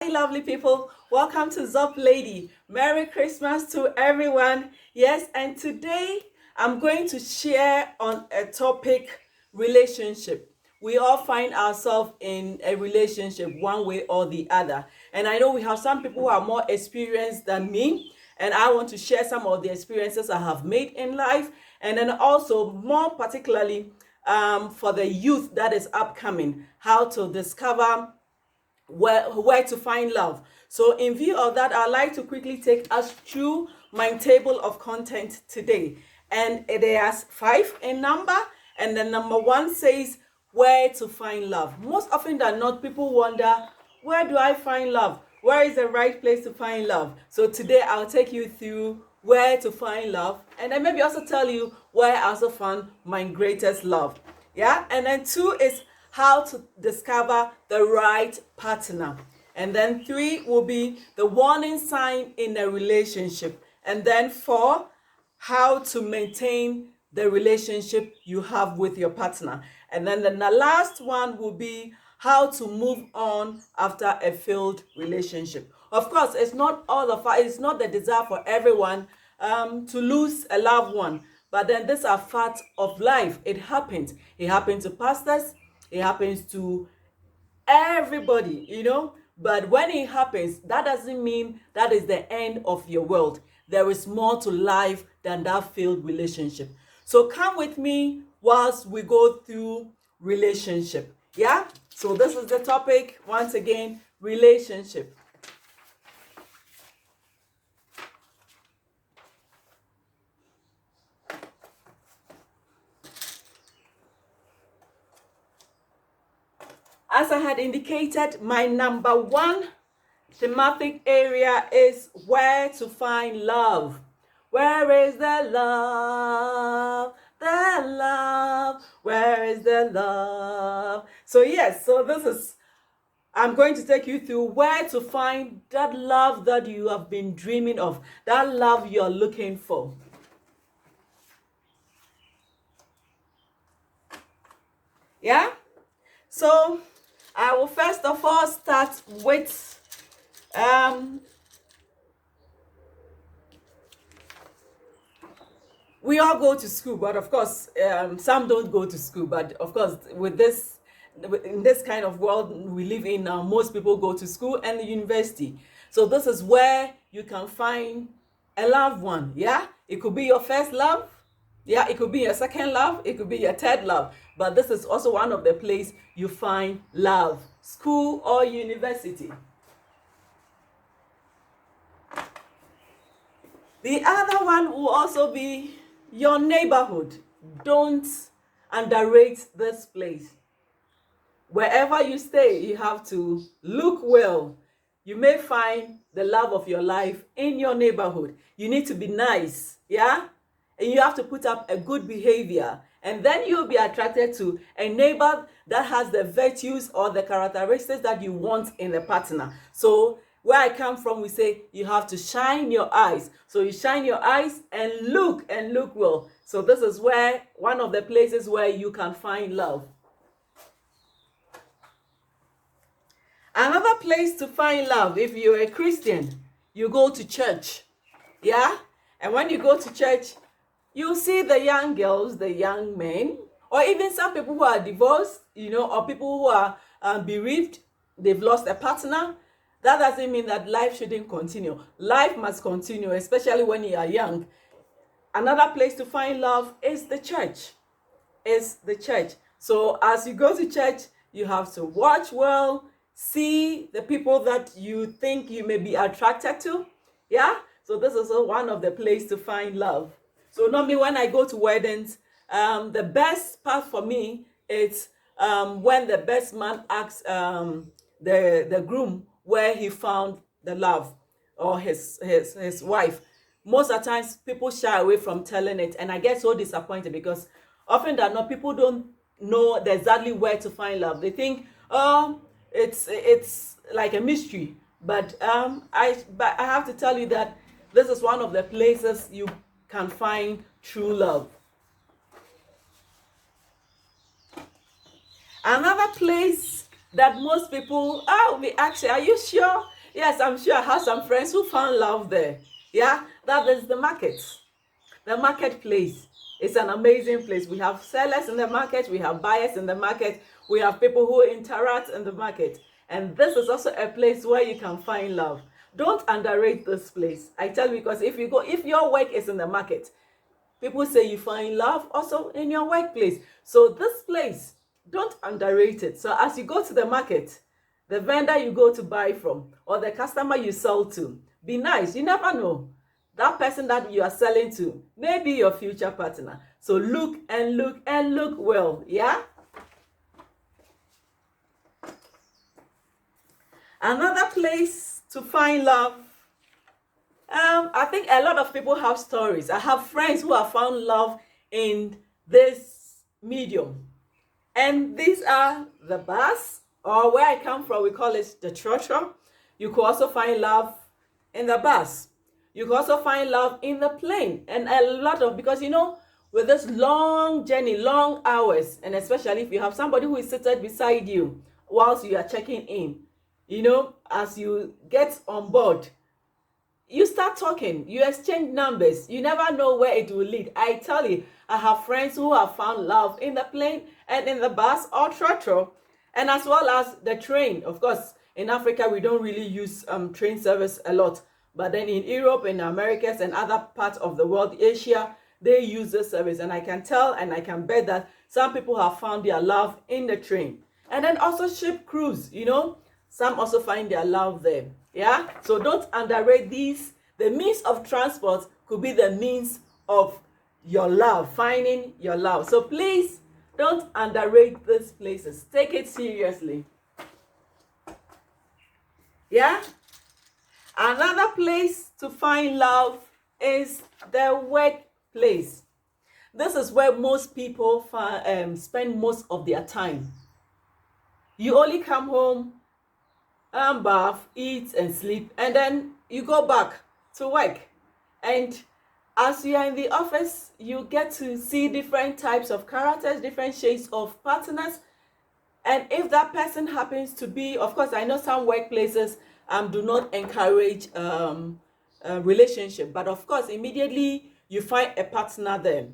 Hi, lovely people. Welcome to Zop Lady. Merry Christmas to everyone. Yes, and today I'm going to share on a topic relationship. We all find ourselves in a relationship one way or the other. And I know we have some people who are more experienced than me. And I want to share some of the experiences I have made in life. And then also, more particularly, for the youth that is upcoming, how to discover where to find love. So in view of that, I'd like to quickly take us through my table of content today. And there's 5 in number, and the number 1 says where to find love. Most often than not, people wonder, where do I find love? Where is the right place to find love? So today I'll take you through where to find love, and then maybe also tell you where I also found my greatest love. Yeah, and then 2 is how to discover the right partner. And then 3 will be the warning sign in a relationship. And then 4, how to maintain the relationship you have with your partner. And then the last one will be how to move on after a failed relationship. Of course, it's not it's not the desire for everyone to lose a loved one. But then these are facts of life. It happens. It happens to pastors. It happens to everybody. But when it happens, that doesn't mean that is the end of your world. There is more to life than that failed relationship. So come with me whilst we go through relationship. Yeah? So this is the topic, once again, relationship. As I had indicated, my number 1 thematic area is where to find love. Where is the love? The love. Where is the love? So yes, I'm going to take you through where to find that love that you have been dreaming of, that love you're looking for. Yeah? So I will first of all start with we all go to school, but of course, some don't go to school. But of course, in this kind of world we live in now, most people go to school and the university. So this is where you can find a loved one. Yeah, it could be your first love. Yeah, it could be your second love. It could be your third love. But this is also one of the places you find love: school or university. The other one will also be your neighborhood. Don't underrate this place. Wherever you stay, you have to look well. You may find the love of your life in your neighborhood. You need to be nice, yeah? And you have to put up a good behavior. And then you'll be attracted to a neighbor that has the virtues or the characteristics that you want in a partner. So where I come from, we say you have to shine your eyes. So you shine your eyes and look well. So this is where one of the places where you can find love. Another place to find love, if you're a Christian, you go to church. Yeah? And when you go to church, you see the young girls, the young men, or even some people who are divorced, or people who are bereaved, they've lost a partner. That doesn't mean that life shouldn't continue. Life must continue, especially when you are young. Another place to find love is the church. So as you go to church, you have to watch well, see the people that you think you may be attracted to. Yeah? So this is one of the places to find love. So normally when I go to weddings, the best part for me is when the best man asks the groom where he found the love, or his wife. Most of the times people shy away from telling it, and I get so disappointed because often than not, people don't know exactly where to find love. They think, oh, it's like a mystery. But I have to tell you that this is one of the places you can find true love. Another place that most people, will be asking, are you sure? Yes, I'm sure. I have some friends who found love there. Yeah, that is the market. The marketplace is an amazing place. We have sellers in the market, we have buyers in the market, we have people who interact in the market. And this is also a place where you can find love. Don't underrate this place. I tell you, because if your work is in the market, people say you find love also in your workplace. So this place, don't underrate it. So as you go to the market, the vendor you go to buy from, or the customer you sell to, be nice. You never know. That person that you are selling to may be your future partner. So look and look and look well. Yeah. Another place to find love. I think a lot of people have stories. I have friends who have found love in this medium. And these are the bus, or where I come from, we call it the trotro. You could also find love in the bus. You could also find love in the plane. And a lot of, because with this long journey, long hours, and especially if you have somebody who is seated beside you whilst you are checking in, as you get on board, you start talking, you exchange numbers, you never know where it will lead. I tell you, I have friends who have found love in the plane and in the bus or trotro, and as well as the train. Of course, in Africa, we don't really use train service a lot, but then in Europe, in Americas, and other parts of the world, Asia, they use this service, and I can tell and I can bet that some people have found their love in the train. And then also ship cruise, some also find their love there. Yeah, so don't underrate these. The means of transport could be the means of your love, finding your love. So please don't underrate these places. Take it seriously. Yeah. Another place to find love is the workplace. This is where most people spend most of their time. You only come home, bath, eat and sleep, and then you go back to work. And as you are in the office, you get to see different types of characters, different shades of partners. And if that person happens to be, of course, I know some workplaces do not encourage relationship, but of course, immediately you find a partner there.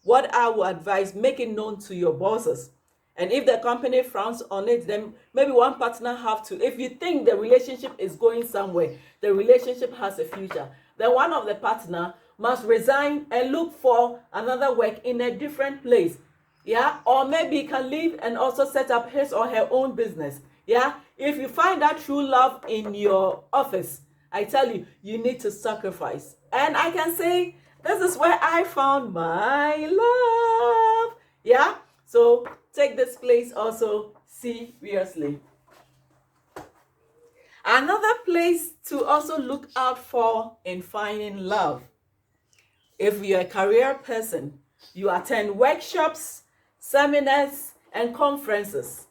What I would advise, make it known to your bosses. And if the company frowns on it, then maybe one partner have to. If you think the relationship is going somewhere, the relationship has a future, then one of the partner must resign and look for another work in a different place. Yeah, or maybe he can leave and also set up his or her own business. Yeah, if you find that true love in your office, I tell you, you need to sacrifice. And I can say, this is where I found my love. Yeah, so take this place also seriously. Another place to also look out for in finding love. If you're a career person, you attend workshops, seminars, and conferences.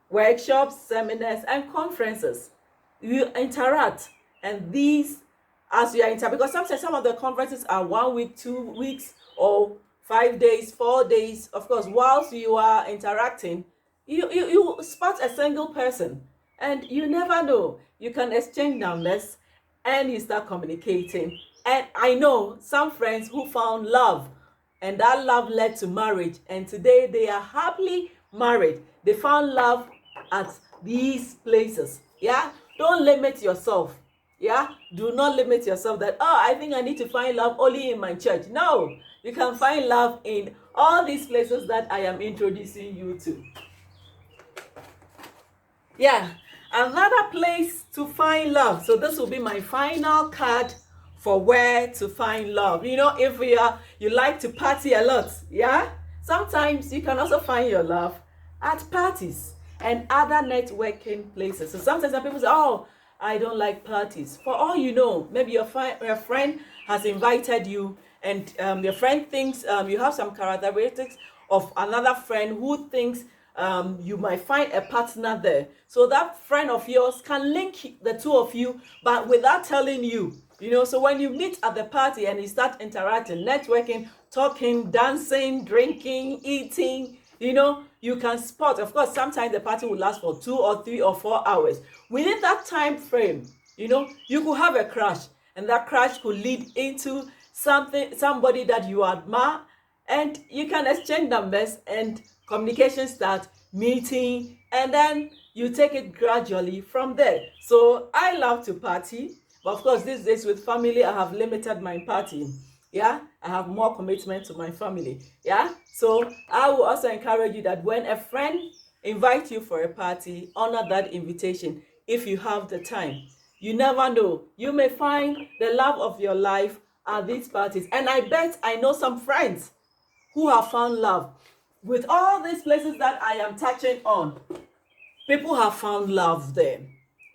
Workshops, seminars, and conferences. You interact, and these, as you are because sometimes some of the conferences are 1 week, 2 weeks, or 5 days, 4 days. Of course, whilst you are interacting, you spot a single person, and you never know. You can exchange numbers, and you start communicating. And I know some friends who found love, and that love led to marriage, and today they are happily married. They found love at these places. Yeah, don't limit yourself. Yeah, do not limit yourself that, I think I need to find love only in my church. No, you can find love in all these places that I am introducing you to. Yeah, another place to find love. So this will be my final card for where to find love. If you like to party a lot, yeah, sometimes you can also find your love at parties and other networking places. So sometimes people say, I don't like parties. For all you know, maybe your friend has invited you, and your friend thinks you have some characteristics of another friend who thinks you might find a partner there. So that friend of yours can link the two of you, but without telling you. So when you meet at the party and you start interacting, networking, talking, dancing, drinking, eating, you can spot. Of course, sometimes the party will last for 2 or 3 or 4 hours. Within that time frame, you could have a crush, and that crush could lead into somebody that you admire, and you can exchange numbers and communication start, meeting, and then you take it gradually from there. So I love to party, but of course these days with family I have limited my partying. Yeah, I have more commitment to my family. Yeah, so I will also encourage you that when a friend invites you for a party, honor that invitation if you have the time. You never know, you may find the love of your life at these parties. And I bet I know some friends who have found love with all these places that I am touching on. People have found love there.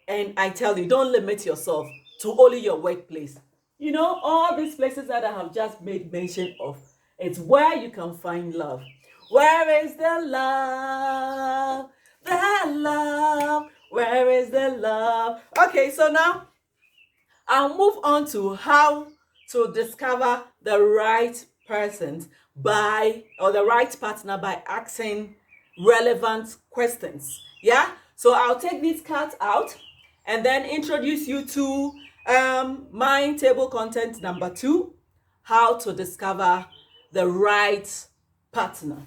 And I tell you, don't limit yourself to only your workplace. All these places that I have just made mention of, it's where you can find love. Where is the love? The love. Where is the love? Okay, so now I'll move on to how to discover the right person or the right partner by asking relevant questions. Yeah, so I'll take these cards out and then introduce you to my table content number 2, how to discover the right partner.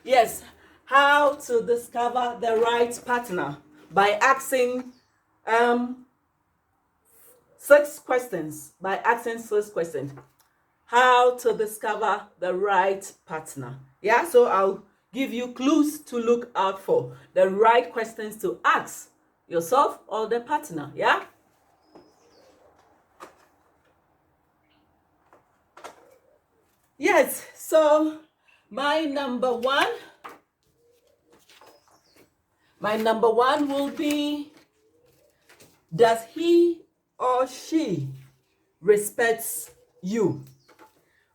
Yes, how to discover the right partner by asking 6 questions. How to discover the right partner. Yeah, so I'll give you clues to look out for, the right questions to ask yourself or the partner. Yeah. Yes, so my number one will be, does he or she respects you?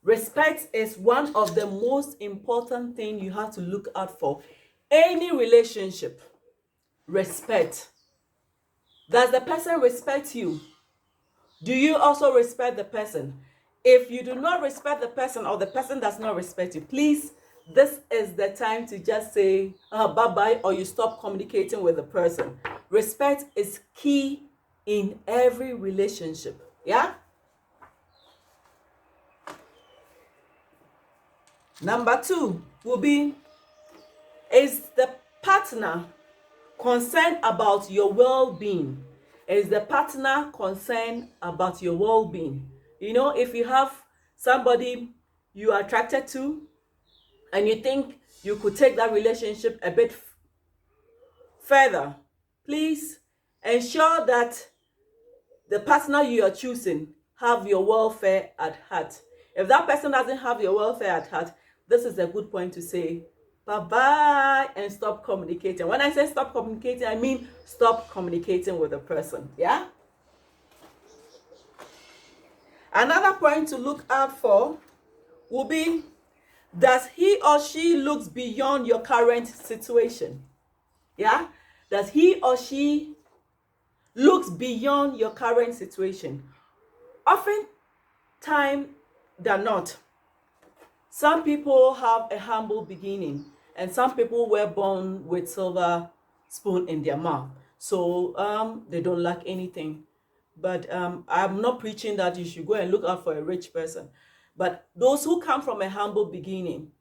Respect is one of the most important things you have to look out for. Any relationship, respect. Does the person respect you? Do you also respect the person? If you do not respect the person, or the person does not respect you, please, this is the time to just say bye-bye, or you stop communicating with the person. Respect is key in every relationship. Yeah? Number 2 will be, is the partner concerned about your well-being? Is the partner concerned about your well-being? If you have somebody you are attracted to and you think you could take that relationship a bit further, please ensure that the partner you are choosing have your welfare at heart. If that person doesn't have your welfare at heart, this is a good point to say bye-bye and stop communicating. When I say stop communicating, I mean stop communicating with the person. Yeah? Another point to look out for will be, does he or she looks beyond your current situation? Yeah? Does he or she looks beyond your current situation? Often time than not, some people have a humble beginning, and some people were born with silver spoon in their mouth, so they don't lack anything. But I'm not preaching that you should go and look out for a rich person, but those who come from a humble beginning,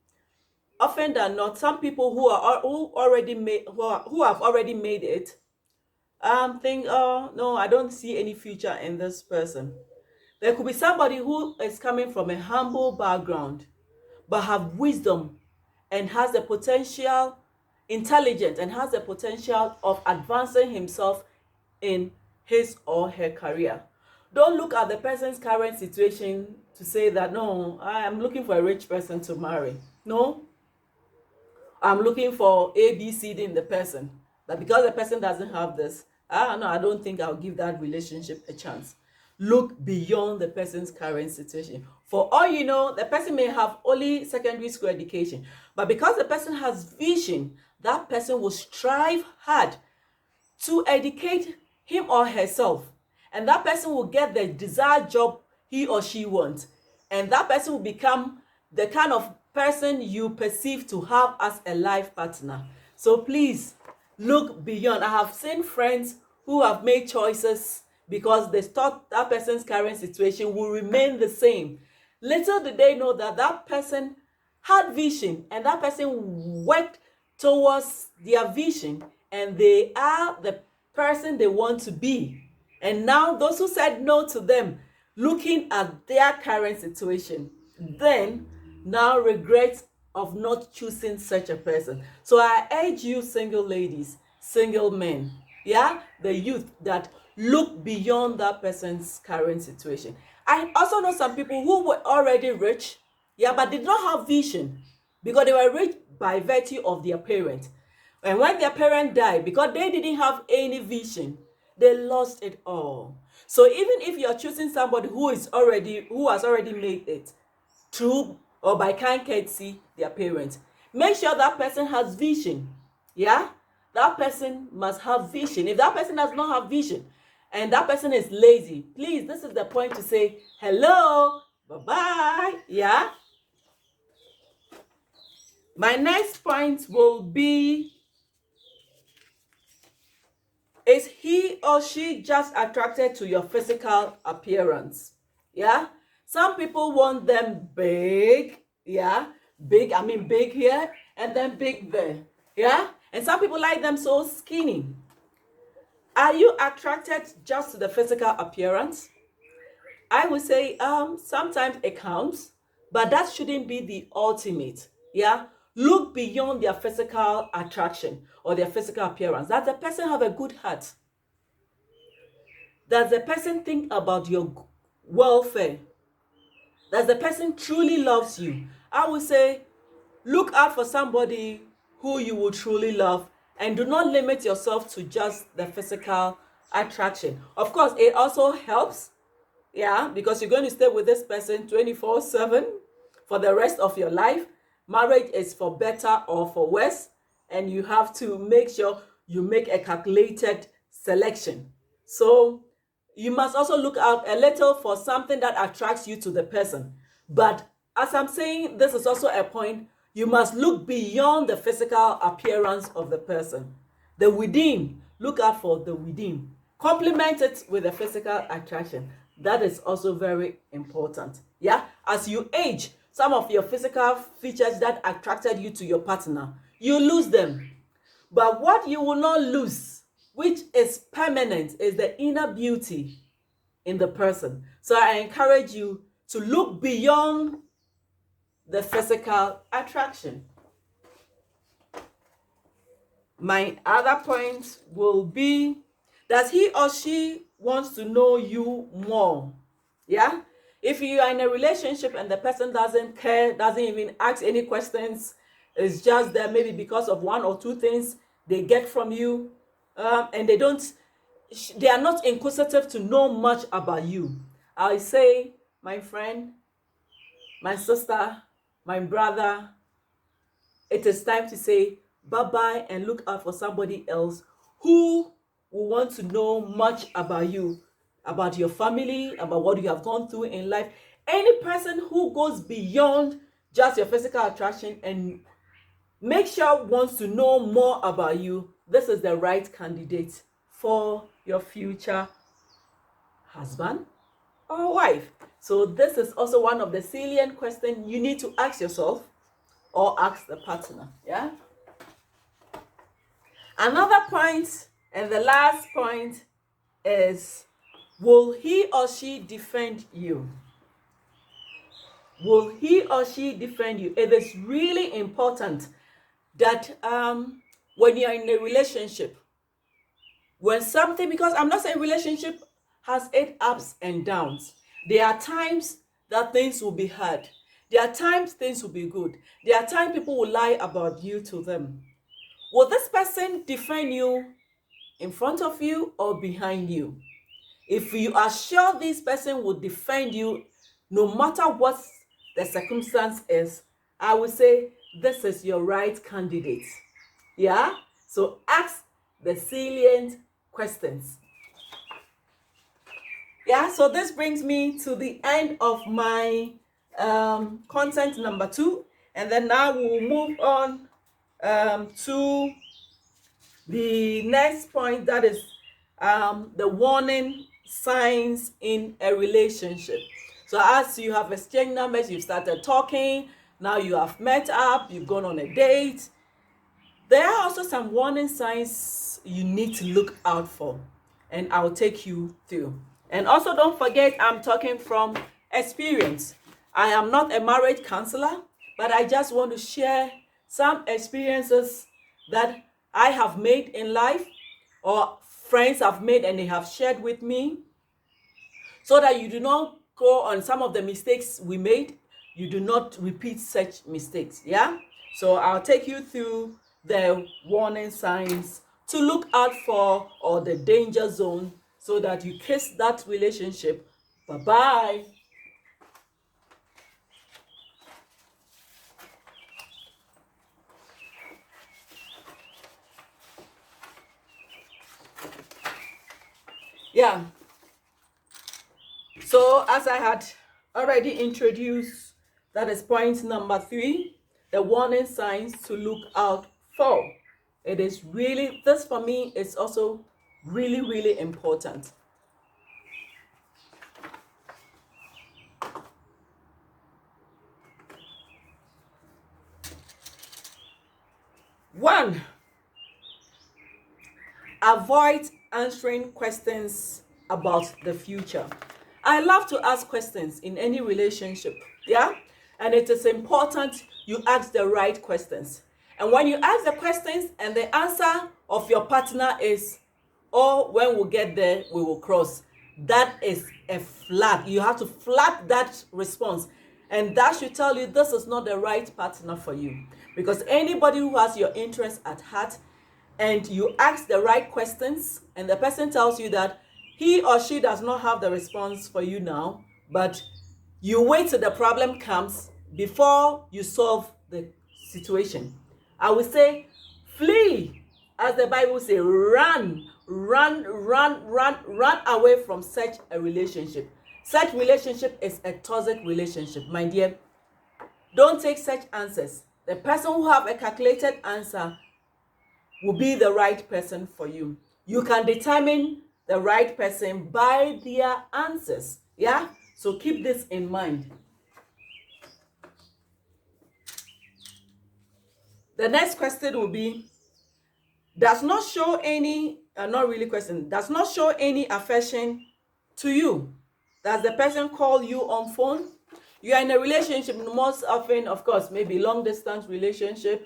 often than not, some people who have already made it think, oh no, I don't see any future in this person. There could be somebody who is coming from a humble background but have wisdom and has the potential, intelligent, and has the potential of advancing himself in his or her career. Don't look at the person's current situation to say that, no, I am looking for a rich person to marry. No, I'm looking for A, B, C, D in the person. That because the person doesn't have this, no, I don't think I'll give that relationship a chance. Look beyond the person's current situation. For all you know, the person may have only secondary school education, but because the person has vision that person will strive hard to educate him or herself, and that person will get the desired job he or she wants, and that person will become the kind of person you perceive to have as a life partner. So please look beyond. I have seen friends who have made choices because they thought that person's current situation will remain the same. Little did they know that that person had vision, and that person worked towards their vision, and they are the person they want to be. And now those who said no to them, looking at their current situation, then now regret of not choosing such a person. So I urge you, single ladies, single men, yeah, the youth, that look beyond that person's current situation. I also know some people who were already rich, yeah, but did not have vision because they were rich by virtue of their parents. And when their parent died, because they didn't have any vision, they lost it all. So even if you're choosing somebody who has already made it through or by kind courtesy their parents, make sure that person has vision. Yeah, that person must have vision. If that person does not have vision and that person is lazy, please, this is the point to say hello, bye-bye. Yeah. My next point will be, is he or she just attracted to your physical appearance? Yeah. Some people want them big. Yeah. Big, I mean big here and then big there. Yeah. And some people like them so skinny. Are you attracted just to the physical appearance? I would say sometimes it counts, but that shouldn't be the ultimate. Yeah. Look beyond their physical attraction or their physical appearance. Does the person have a good heart? Does the person think about your welfare? Does the person truly loves you? I would say look out for somebody who you will truly love, and do not limit yourself to just the physical attraction. Of course, it also helps, yeah, because you're going to stay with this person 24/7 for the rest of your life. Marriage is for better or for worse, and you have to make sure you make a calculated selection. So you must also look out a little for something that attracts you to the person. But as I'm saying, this is also a point. You must look beyond the physical appearance of the person. The within, look out for the within. Complement it with the physical attraction. That is also very important. Yeah, as you age, some of your physical features that attracted you to your partner, you lose them. But what you will not lose, which is permanent, is the inner beauty in the person. So I encourage you to look beyond the physical attraction. My other point will be, does he or she wants to know you more? Yeah. If you are in a relationship and the person doesn't care, doesn't even ask any questions, it's just there maybe because of one or two things they get from you, and they are not inquisitive to know much about you, I say, my friend, my sister, my brother, it is time to say bye-bye and look out for somebody else who will want to know much about you, about your family, about what you have gone through in life. Any person who goes beyond just your physical attraction and make sure wants to know more about you, this is the right candidate for your future husband or wife. So this is also one of the salient questions you need to ask yourself or ask the partner. Yeah. Another point, and the last point, is, will he or she defend you? Will he or she defend you? It is really important that when you're in a relationship, when something, because I'm not saying relationship has its ups and downs. There are times that things will be hard. There are times things will be good. There are times people will lie about you to them. Will this person defend you in front of you or behind you? If you are sure this person will defend you no matter what the circumstance is, I would say this is your right candidate. Yeah? So ask the salient questions. Yeah, so this brings me to the end of my content number 2. And then now we'll move on to the next point, that is the warning signs in a relationship. So as you have exchanged numbers, you've started talking, now you have met up, you've gone on a date, there are also some warning signs you need to look out for, and I'll take you through. And also don't forget, I'm talking from experience. I am not a marriage counselor, but I just want to share some experiences that I have made in life, or friends have made and they have shared with me, so that you do not go on some of the mistakes we made. You do not repeat such mistakes. Yeah, so I'll take you through the warning signs to look out for, or the danger zone, so that you kiss that relationship bye bye. Yeah, so as I had already introduced, that is point number 3, the warning signs to look out for. It is really, this for me is also really, really important. One, avoid answering questions about the future. I love to ask questions in any relationship, yeah? And it is important you ask the right questions. And when you ask the questions and the answer of your partner is, "Oh, when we get there, we will cross," that is a flag. You have to flag that response. And that should tell you this is not the right partner for you. Because anybody who has your interest at heart, and you ask the right questions, and the person tells you that he or she does not have the response for you now, but you wait till the problem comes before you solve the situation, I would say flee. As the Bible says, run, run, run, run, run away from such a relationship. Such relationship is a toxic relationship, my dear. Don't take such answers. The person who have a calculated answer will be the right person for you. You can determine the right person by their answers. Yeah? So keep this in mind. The next question will be, does not show any, not really question, does not show any affection to you. Does the person call you on phone? You are in a relationship, most often, of course, maybe long distance relationship.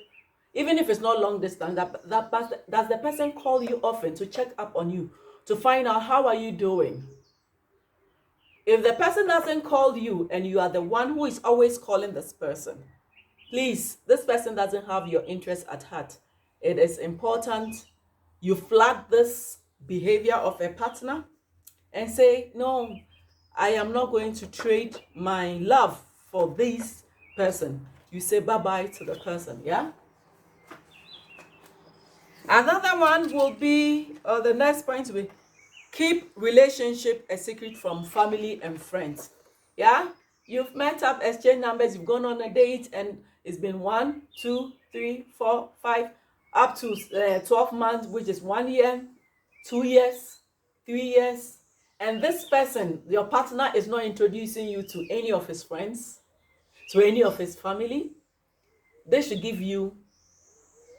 Even if it's not long distance, does the person call you often to check up on you, to find out how are you doing? If the person doesn't call you and you are the one who is always calling this person, please, this person doesn't have your interest at heart. It is important you flag this behavior of a partner and say, no, I am not going to trade my love for this person. You say bye-bye to the person, yeah? Another one will be, or the next point will be, keep relationship a secret from family and friends. Yeah? You've met up, exchanged numbers, you've gone on a date, and it's been 1, 2, 3, 4, 5, up to 12 months, which is 1 year, 2 years, 3 years. And this person, your partner, is not introducing you to any of his friends, to any of his family. They should give you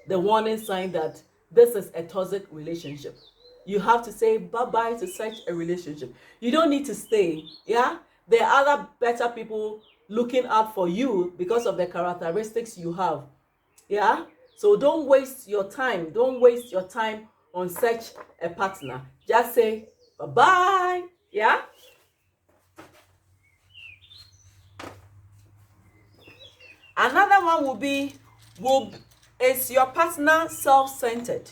the warning sign that this is a toxic relationship. You have to say bye-bye to such a relationship. You don't need to stay, yeah? There are other better people looking out for you because of the characteristics you have, yeah? So don't waste your time. Don't waste your time on such a partner. Just say bye-bye, yeah? Another one will be, is your partner self-centered?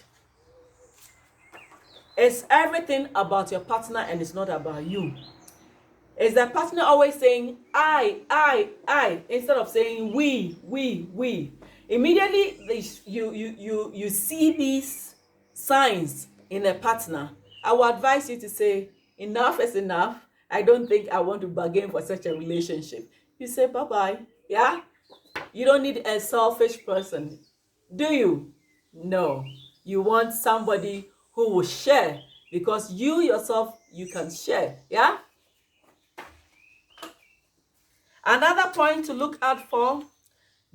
It's everything about your partner and it's not about you. Is the partner always saying I, instead of saying we? Immediately you see these signs in a partner, I will advise you to say, enough is enough. I don't think I want to bargain for such a relationship. You say bye-bye. Yeah? You don't need a selfish person, do you? No. You want somebody who will share, because you yourself, you can share. Yeah? Another point to look out for: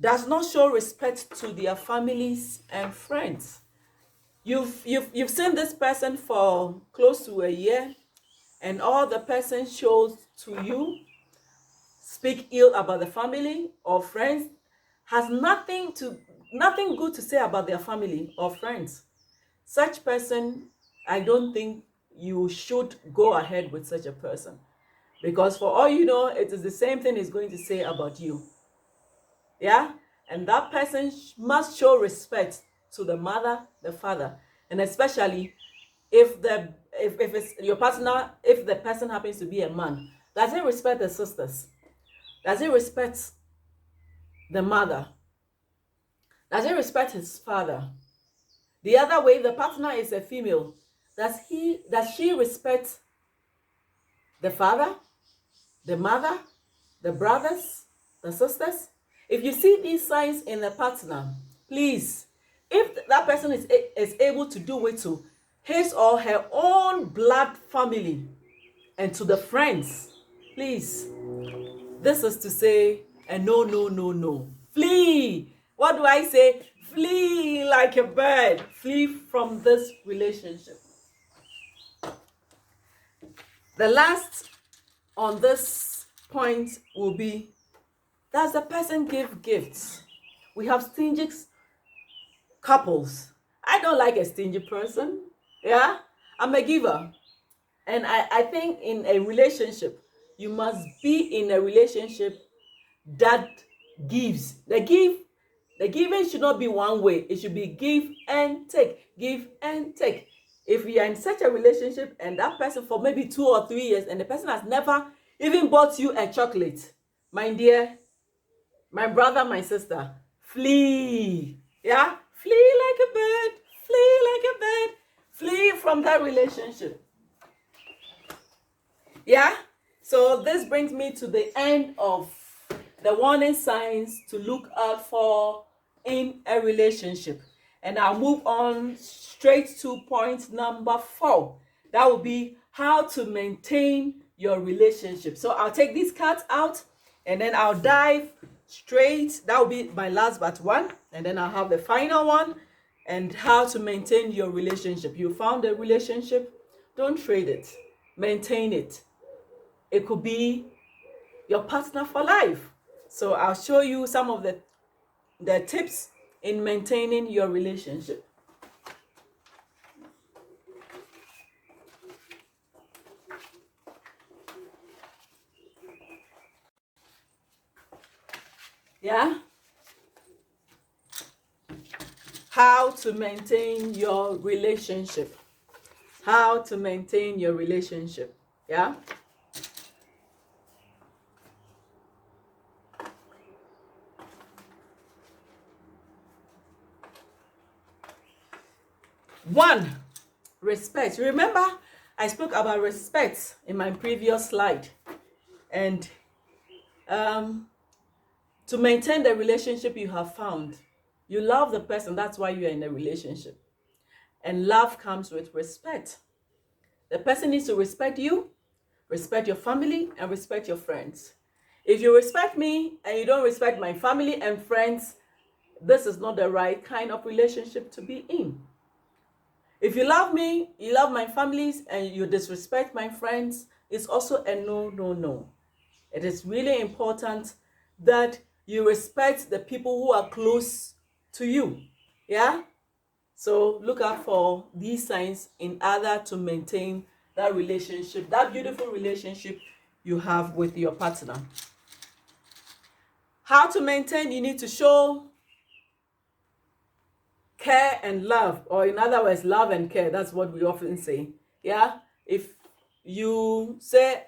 does not show respect to their families and friends. You've seen this person for close to a year, and all the person shows to you, speak ill about the family or friends, has nothing good to say about their family or friends. Such person, I don't think you should go ahead with such a person, because for all you know, it is the same thing he's going to say about you. Yeah? And that person must show respect to the mother, the father, and especially if it's your partner, if the person happens to be a man, does he respect the sisters? Does he respect the mother? Does he respect his father? The other way, if the partner is a female, does she respect the father, the mother, the brothers, the sisters? If you see these signs in a partner, please, if that person is able to do it to his or her own blood family and to the friends, please, this is to say a no, no, no, no. Flee. What do I say? Flee like a bird. Flee from this relationship. The last on this point will be, does the person give gifts? We have stingy couples. I don't like a stingy person. Yeah, I'm a giver. And I think in a relationship, you must be in a relationship that gives. The giving should not be one way. It should be give and take. Give and take. If you are in such a relationship and that person for maybe 2 or 3 years and the person has never even bought you a chocolate, my dear, my brother, my sister, flee. Yeah? Flee like a bird. Flee like a bird. Flee from that relationship. Yeah? So this brings me to the end of the warning signs to look out for in a relationship. And I'll move on straight to point number 4. That will be how to maintain your relationship. So I'll take these cards out and then I'll dive straight. That will be my last but one. And then I'll have the final one, and how to maintain your relationship. You found a relationship, don't trade it. Maintain it. It could be your partner for life. So I'll show you some of the tips in maintaining your relationship. Yeah? How to maintain your relationship. How to maintain your relationship. Yeah? One, respect. Remember, I spoke about respect in my previous slide. And to maintain the relationship you have found, you love the person, that's why you are in a relationship. And love comes with respect. The person needs to respect you, respect your family, and respect your friends. If you respect me and you don't respect my family and friends, this is not the right kind of relationship to be in. If you love me, you love my families, and you disrespect my friends, it's also a no, no, no. It is really important that you respect the people who are close to you. Yeah? So look out for these signs in order to maintain that relationship, that beautiful relationship you have with your partner. How to maintain? You need to show care and love, or in other words, love and care. That's what we often say. Yeah? If you say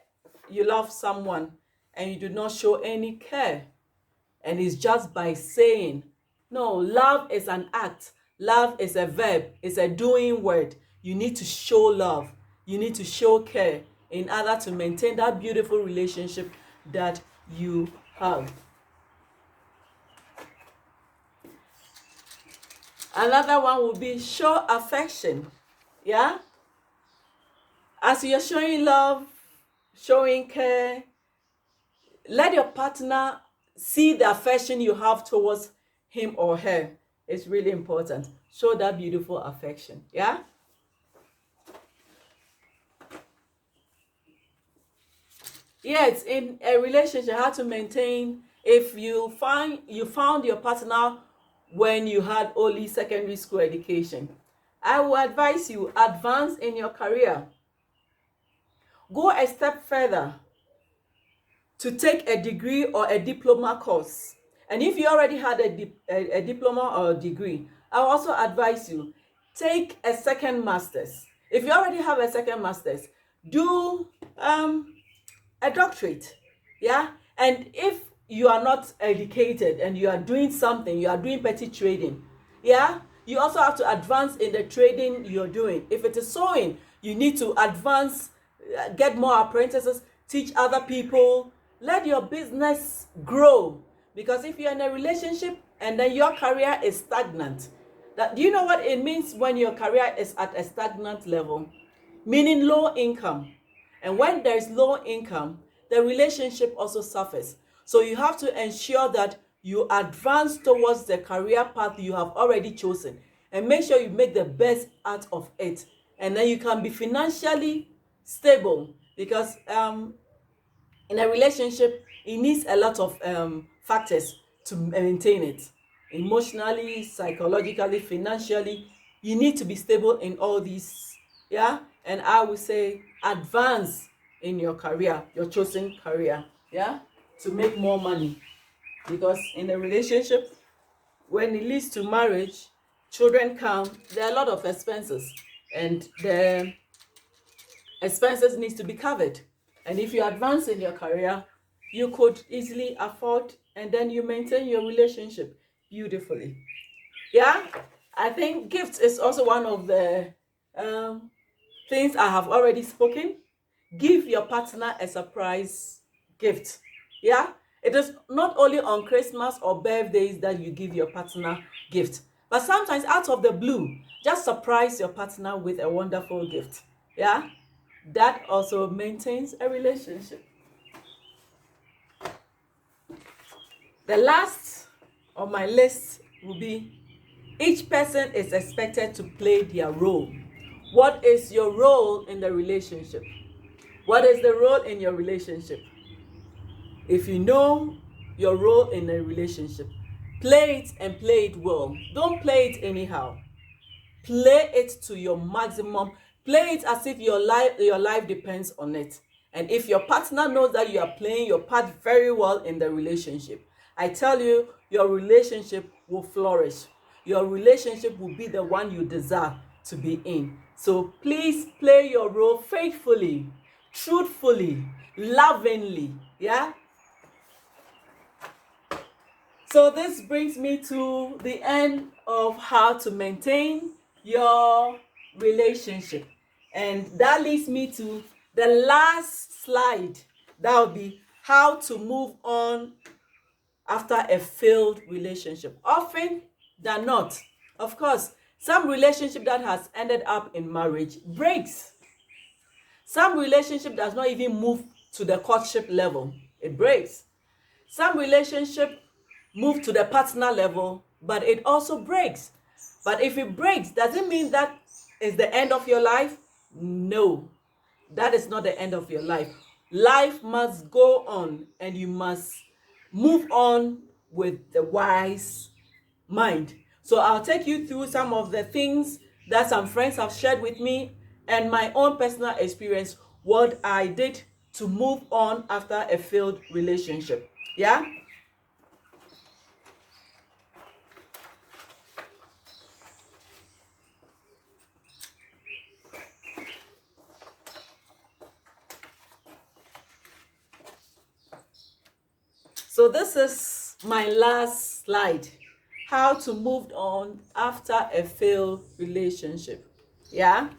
you love someone and you do not show any care, and it's just by saying, No, love is an act. Love is a verb. It's a doing word. You need to show love. You need to show care in order to maintain that beautiful relationship that you have. Another one will be show affection. Yeah? As you're showing love, showing care, let your partner see the affection you have towards him or her. It's really important. Show that beautiful affection. Yeah? Yes, in a relationship, how to maintain. If you found your partner when you had only secondary school education, I will advise you advance in your career. Go a step further to take a degree or a diploma course. And if you already had a diploma or a degree, I will also advise you take a second master's. If you already have a second master's, do a doctorate. Yeah. And if you are not educated and you are doing something, you are doing petty trading, yeah, you also have to advance in the trading you're doing. If it is sewing, you need to advance, get more apprentices, teach other people, let your business grow. Because if you're in a relationship and then your career is stagnant, that, do you know what it means when your career is at a stagnant level? Meaning low income. And when there is low income, the relationship also suffers. So you have to ensure that you advance towards the career path you have already chosen and make sure you make the best out of it. And then you can be financially stable, because in a relationship, it needs a lot of factors to maintain it. Emotionally, psychologically, financially, you need to be stable in all these. Yeah. And I would say advance in your career, your chosen career. Yeah. To make more money, because in a relationship, when it leads to marriage, children come, there are a lot of expenses, and the expenses needs to be covered. And if you advance in your career, you could easily afford, and then you maintain your relationship beautifully. Yeah. I think gifts is also one of the um, things I have already spoken. Give your partner a surprise gift. Yeah. It is not only on Christmas or birthdays that you give your partner gift, but sometimes out of the blue, just surprise your partner with a wonderful gift. Yeah. That also maintains a relationship. The last on my list will be each person is expected to play their role. What is your role in the relationship? What is the role in your relationship? If you know your role in a relationship, play it and play it well. Don't play it anyhow. Play it to your maximum. Play it as if your life depends on it. And if your partner knows that you are playing your part very well in the relationship, I tell you, your relationship will flourish. Your relationship will be the one you desire to be in. So please play your role faithfully, truthfully, lovingly. Yeah. So this brings me to the end of how to maintain your relationship. And that leads me to the last slide. That would be how to move on after a failed relationship. Often than not, of course, some relationship that has ended up in marriage breaks. Some relationship does not even move to the courtship level. It breaks. Some relationship move to the partner level, but it also breaks. But if it breaks, does it mean that is the end of your life? No, that is not the end of your life. Life must go on, and you must move on with the wise mind. So I'll take you through some of the things that some friends have shared with me and my own personal experience, what I did to move on after a failed relationship. Yeah. So this is my last slide. how to move on after a failed relationship. Yeah.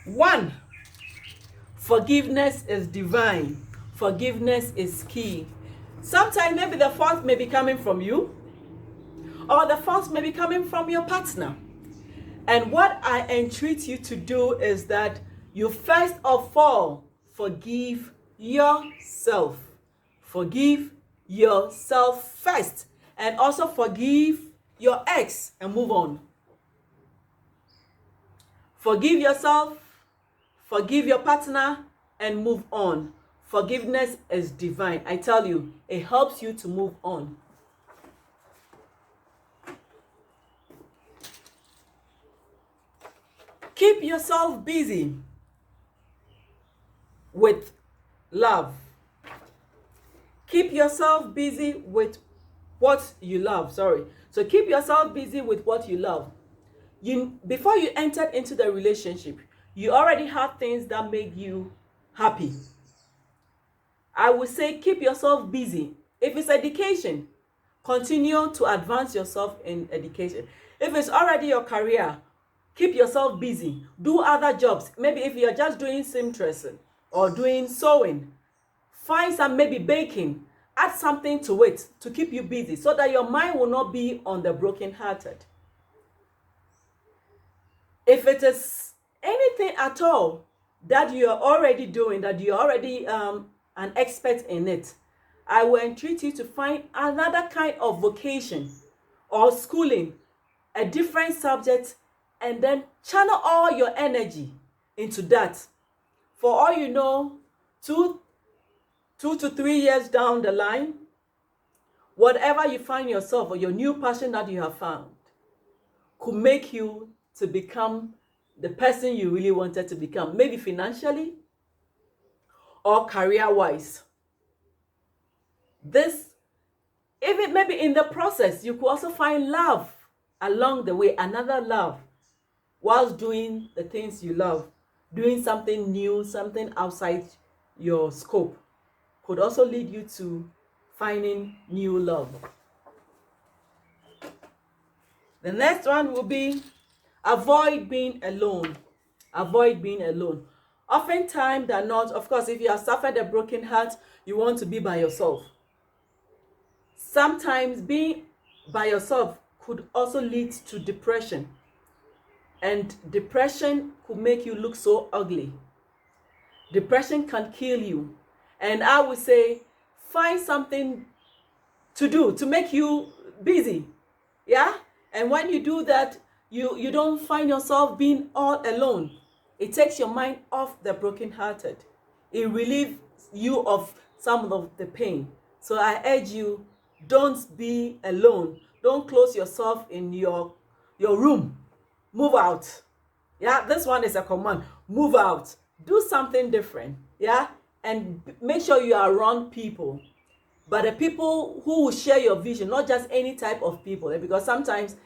1, forgiveness is divine. Forgiveness is key. Sometimes maybe the fault may be coming from you, or the fault may be coming from your partner. And what I entreat you to do is that you first of all forgive yourself. Forgive yourself first. And also forgive your ex and move on. Forgive yourself, forgive your partner, and move on. Forgiveness is divine. I tell you, it helps you to move on. Keep yourself busy with love. Keep yourself busy with what you love. So keep yourself busy with what you love. Before you entered into the relationship, you already have things that make you happy. I would say keep yourself busy. If it's education, continue to advance yourself in education. If it's already your career, keep yourself busy. Do other jobs. Maybe if you're just doing seamstressing or doing sewing, find some, maybe baking. Add something to it to keep you busy so that your mind will not be on the brokenhearted. If it is anything at all that you are already doing, that you're already an expert in it, I will entreat you to find another kind of vocation or schooling, a different subject, and then channel all your energy into that. For all you know, 2 to 3 years down the line, whatever you find yourself or your new passion that you have found could make you to become the person you really wanted to become, maybe financially or career-wise. Even maybe in the process, you could also find love along the way, another love, whilst doing the things you love. Doing something new, something outside your scope could also lead you to finding new love. The next one will be avoid being alone. Avoid being alone. Oftentimes than not, of course, if you have suffered a broken heart, you want to be by yourself. Sometimes being by yourself could also lead to depression. And depression could make you look so ugly. Depression can kill you. And I would say, find something to do to make you busy. Yeah? And when you do that, you don't find yourself being all alone. It takes your mind off the brokenhearted. It relieves you of some of the pain. So I urge you, don't be alone. Don't close yourself in your room. Move out. Yeah, this one is a command. Move out. Do something different. Yeah, and make sure you are around people, but the people who will share your vision, not just any type of people. Because sometimes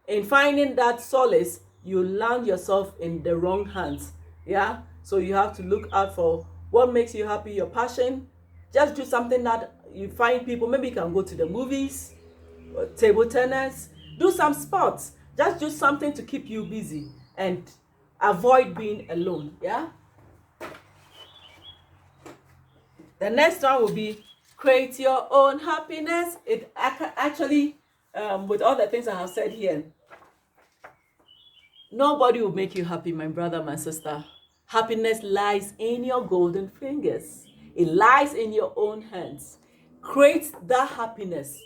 in finding that solace, you land yourself in the wrong hands. Yeah, so you have to look out for what makes you happy, your passion. Just do something that you find people. Maybe you can go to the movies, or table tennis, do some sports. Just do something to keep you busy and avoid being alone. Yeah. The next one will be create your own happiness. It actually, with all the things I have said here, nobody will make you happy, my brother, my sister. Happiness lies in your golden fingers. It lies in your own hands. Create that happiness.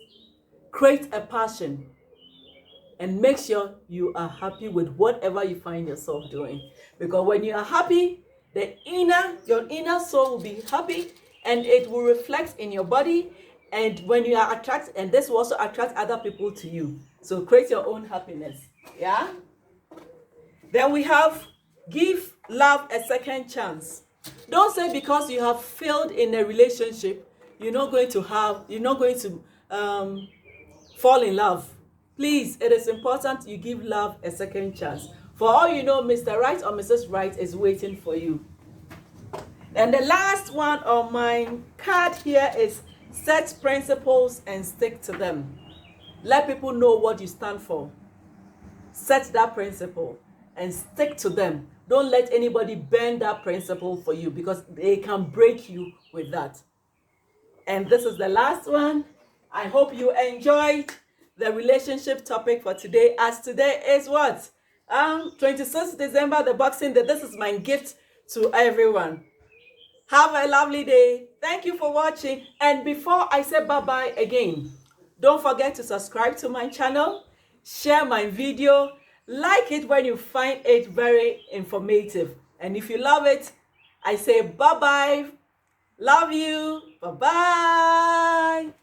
Create a passion. And make sure you are happy with whatever you find yourself doing. Because when you are happy, your inner soul will be happy, and it will reflect in your body. And when you are attracted, and this will also attract other people to you. So create your own happiness. Yeah. Then we have give love a second chance. Don't say because you have failed in a relationship, you're not going to fall in love. Please, it is important you give love a second chance. For all you know, Mr. Right or Mrs. Right is waiting for you. And the last one on my card here is Set principles and stick to them. Let people know what you stand for. Set that principle and stick to them. Don't let anybody bend that principle for you, because they can break you with that. And this is the last one. I hope you enjoyed the relationship topic for today, as today is what? 26th December, the Boxing Day. This is my gift to everyone. Have a lovely day. Thank you for watching. And before I say bye-bye again, don't forget to subscribe to my channel, share my video, like it when you find it very informative. And if you love it, I say bye-bye. Love you. Bye-bye.